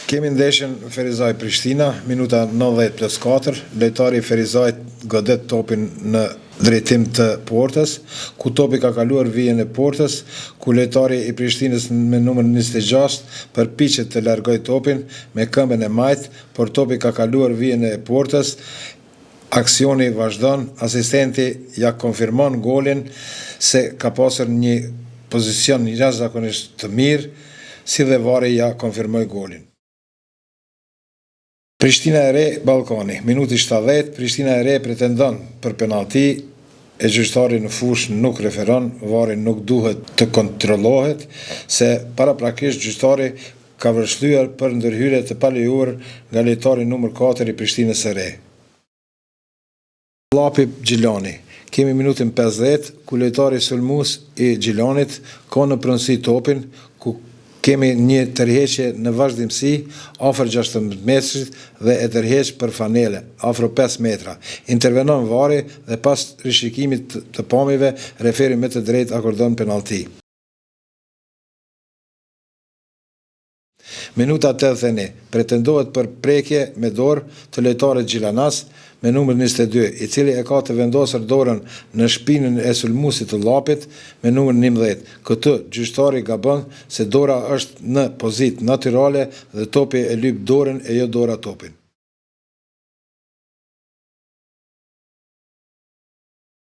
Kemi ndeshjen Ferizaj-Prishtina, minuta 90+4, lojtari i Ferizajt godet topin në drejtim të portës, ku topi ka kaluar vijën e portës, ku lojtari i Prishtinës me numër 26 përpiqet të largoj topin me këmbën e majt, por topi ka kaluar vijën e portës. Aksioni vazhdon, asistenti ja konfirmon golin se ka pasur një pozicion jashtëzakonisht të mirë, si dhe vari ja konfirmoi golin. Prishtina e Re, Ballkani, minuti 70, Prishtina e Re pretendon për penalti, e gjyqtari në fushë nuk referon, vari nuk duhet të kontrollohet, se paraprakisht gjyqtari ka vërshlyer për ndërhyrje të palejuar nga lojtari numër 4 i Prishtinës së Re. Llapi Gjilani. Kemi minutën 50, ku lojtari sulmues i Gjilanit ka në pronësi topin, ku kemi një tërheqje në vazhdimsi afër 16 metrit dhe e tërheq për fanele, afro 5 metra. Intervenon vari dhe pas rishikimit të pamjeve, referi me të drejtë akordon penalti. Minuta 81, pretendohet për prekje me dorë të lojtarit Gjilanas me numër 22, i cili e ka të vendosur dorën në shpinën e sulmuesit të llapit me numër 11. Këtë gjyqtari gabon se dora është në pozitë natyrale dhe topi e lyp dorën e jo dora topin.